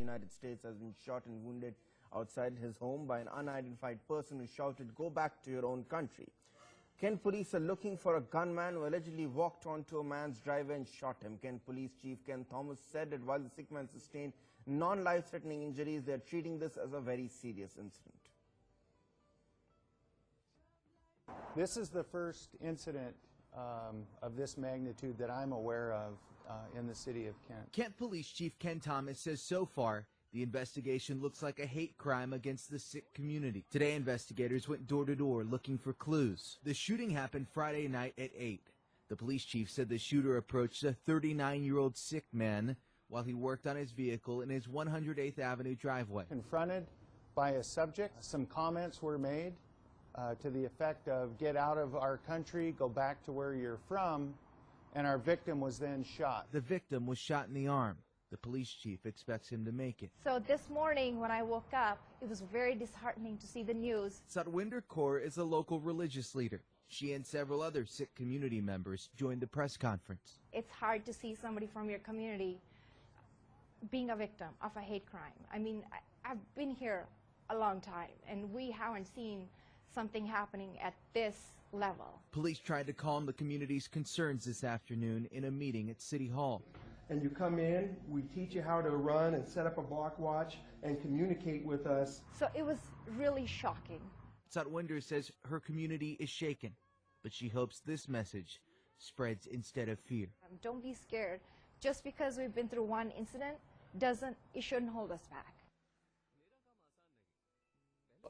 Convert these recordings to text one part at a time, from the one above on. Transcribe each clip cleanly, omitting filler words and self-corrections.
United States has been shot and wounded outside his home by an unidentified person who shouted, "Go back to your own country." Kent police are looking for a gunman who allegedly walked onto a man's driveway and shot him. Kent Police Chief Ken Thomas said that while the sick man sustained non-life-threatening injuries, they are treating this as a very serious incident. This is the first incident of this magnitude that I'm aware of in the city of Kent. Kent Police Chief Ken Thomas says so far, the investigation looks like a hate crime against the Sikh community. Today, investigators went door to door looking for clues. The shooting happened Friday night at 8. The police chief said the shooter approached a 39-year-old Sikh man while he worked on his vehicle in his 108th Avenue driveway. Confronted by a subject, some comments were made to the effect of, "Get out of our country, go back to where you're from," and our victim was then shot. The victim was shot in the arm. The police chief expects him to make it. So this morning when I woke up, it was very disheartening to see the news. Satwinder Kaur is a local religious leader. She and several other Sikh community members joined the press conference. It's hard to see somebody from your community being a victim of a hate crime. I mean, I've been here a long time, and we haven't seen something happening at this level. Police tried to calm the community's concerns this afternoon in a meeting at City Hall. And you come in, we teach you how to run and set up a block watch and communicate with us. So it was really shocking. Satwinder says her community is shaken, but she hopes this message spreads instead of fear. Don't be scared. Just because we've been through one incident, it shouldn't hold us back.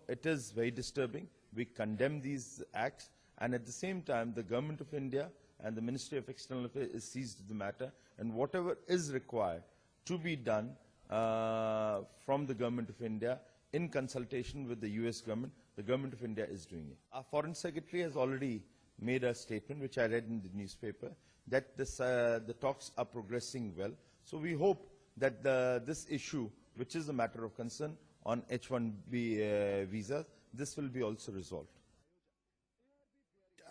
It is very disturbing. We condemn these acts, and at the same time, the Government of India and the Ministry of External Affairs is seized the matter, and whatever is required to be done from the Government of India in consultation with the US government, the Government of India is doing it. Our Foreign Secretary has already made a statement, which I read in the newspaper, that the talks are progressing well. So we hope that this issue, which is a matter of concern on H-1B visas, this will be also resolved.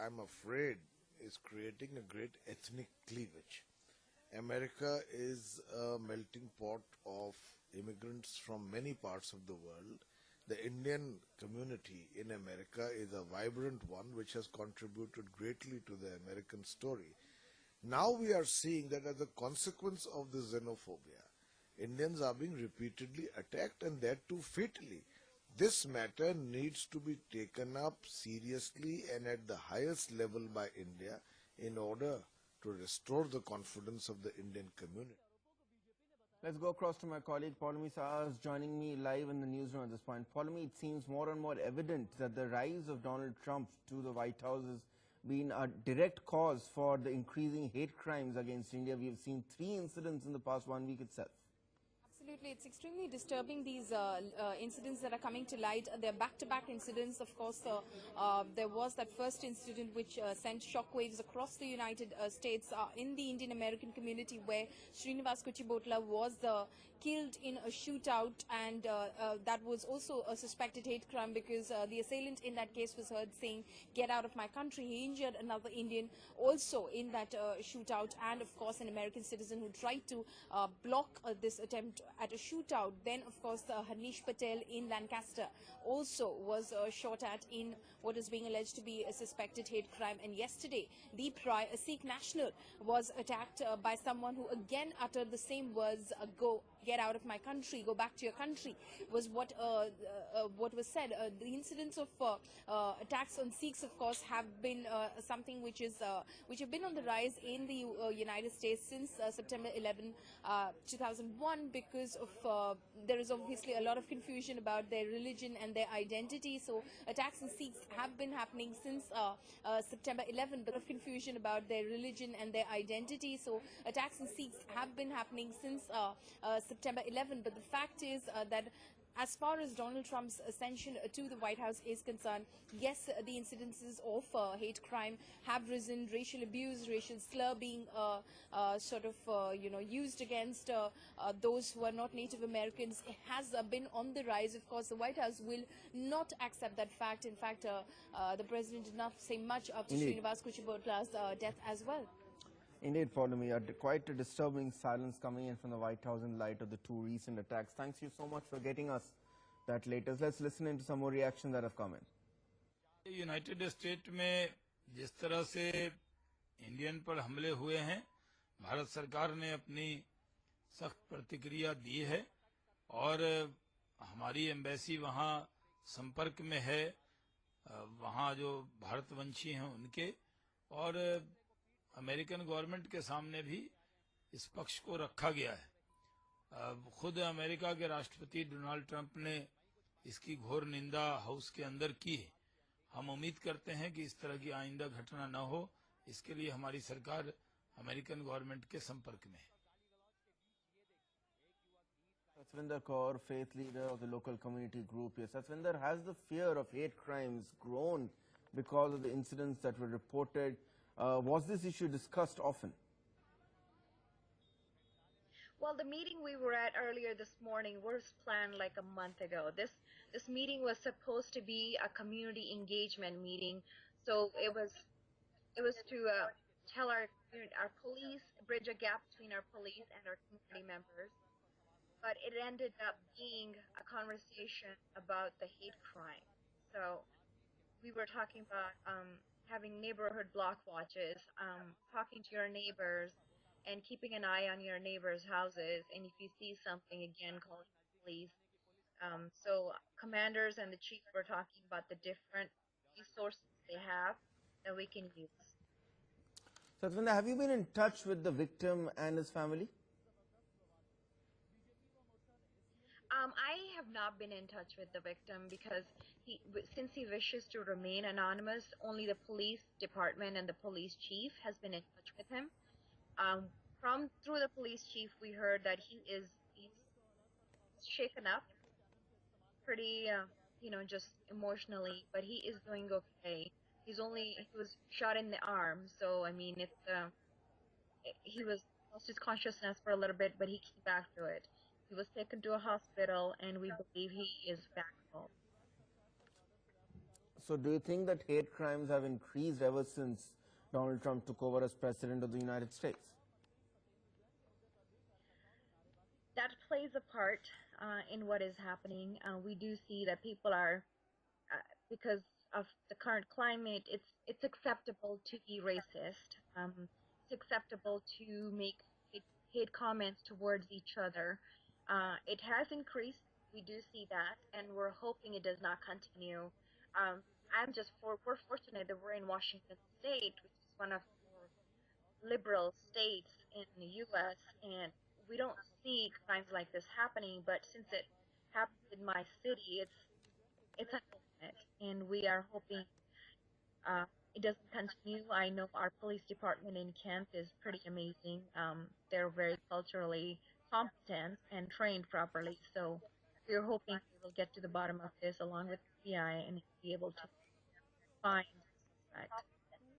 I'm afraid is creating a great ethnic cleavage. America is a melting pot of immigrants from many parts of the world. The Indian community in America is a vibrant one which has contributed greatly to the American story. Now we are seeing that as a consequence of the xenophobia, Indians are being repeatedly attacked, and that too fatally. This matter needs to be taken up seriously and at the highest level by India in order to restore the confidence of the Indian community. Let's go across to my colleague Paulami Saaz joining me live in the newsroom at this point. Paulami, it seems more and more evident that the rise of Donald Trump to the White House has been a direct cause for the increasing hate crimes against India. We have seen 3 incidents in the past 1 week itself. Absolutely. It's extremely disturbing, these incidents that are coming to light. They're back-to-back incidents. Of course, there was that first incident which sent shockwaves across the United States in the Indian-American community, where Srinivas Kuchibhotla was killed in a shootout, and that was also a suspected hate crime because the assailant in that case was heard saying, "Get out of my country." He injured another Indian also in that shootout, and of course an American citizen who tried to block this attempt at a shootout. Then of course Harnish Patel in Lancaster also was shot at in what is being alleged to be a suspected hate crime. And yesterday, a Sikh national, was attacked by someone who again uttered the same words, "Get out of my country, go back to your country," was what was said. The incidents of attacks on Sikhs, of course, have been something which have been on the rise in the United States since September 11, 2001, because of there is obviously a lot of confusion about their religion and their identity. So attacks on Sikhs have been happening since September 11, but of confusion about their religion and their identity. So attacks on Sikhs have been happening since September 11, but the fact is that as far as Donald Trump's ascension to the White House is concerned, yes, the incidences of hate crime have risen. Racial abuse, racial slur being used against those who are not Native Americans has been on the rise. Of course, the White House will not accept that fact. In fact, the president did not say much after Srinivas Kuchibhotla's death as well. Indeed, Pauline, quite a disturbing silence coming in from the White House in light of the two recent attacks. Thanks you so much for getting us that latest. Let's listen into some more reactions that have come in. United state में जिस तरह से Indian पर हमले हुए हैं, भारत सरकार ने अपनी सख्त प्रतिक्रिया दी है और हमारी एम्बेसी वहां संपर्क में है, वहां जो भारतवंशी हैं उनके, और अमेरिकन गवर्नमेंट के सामने भी इस पक्ष को रखा गया है। खुद अमेरिका के राष्ट्रपति डोनाल्ड ट्रंप ने इसकी घोर निंदा हाउस के अंदर की है। हम उम्मीद करते हैं कि इस तरह की आइंदा घटना न हो, इसके लिए हमारी सरकार अमेरिकन गवर्नमेंट के संपर्क में है। Satvinder Kaur, faith leader of the local community group here. Satvinder, has the fear of hate crimes grown because of the incidents that were reported? Was this issue discussed often? Well, the meeting we were at earlier this morning was planned like a month ago. This meeting was supposed to be a community engagement meeting, so it was to tell our police, bridge a gap between our police and our community members. But it ended up being a conversation about the hate crime. So we were talking about having neighborhood block watches, talking to your neighbors, and keeping an eye on your neighbors' houses. And if you see something, again, calling the police. So commanders and the chief were talking about the different resources they have that we can use. Satvinder, have you been in touch with the victim and his family? I have not been in touch with the victim because since he wishes to remain anonymous, only the police department and the police chief has been in touch with him. Through the police chief, we heard that he's shaken up, pretty, just emotionally, but he is doing okay. He was shot in the arm, so I mean, he lost his consciousness for a little bit, but he came back to it. He was taken to a hospital, and we believe he is back home. So do you think that hate crimes have increased ever since Donald Trump took over as president of the United States? That plays a part in what is happening. We do see that people are, because of the current climate, it's acceptable to be racist. It's acceptable to make hate comments towards each other. It has increased. We do see that, and we're hoping it does not continue. We're fortunate that we're in Washington State, which is one of the more liberal states in the U.S., and we don't see crimes like this happening. But since it happened in my city, it's unfortunate, and we are hoping it doesn't continue. I know our police department in Kent is pretty amazing. They're very culturally competent and trained properly. So we're hoping we will get to the bottom of this along with the PI and be able to find the suspect.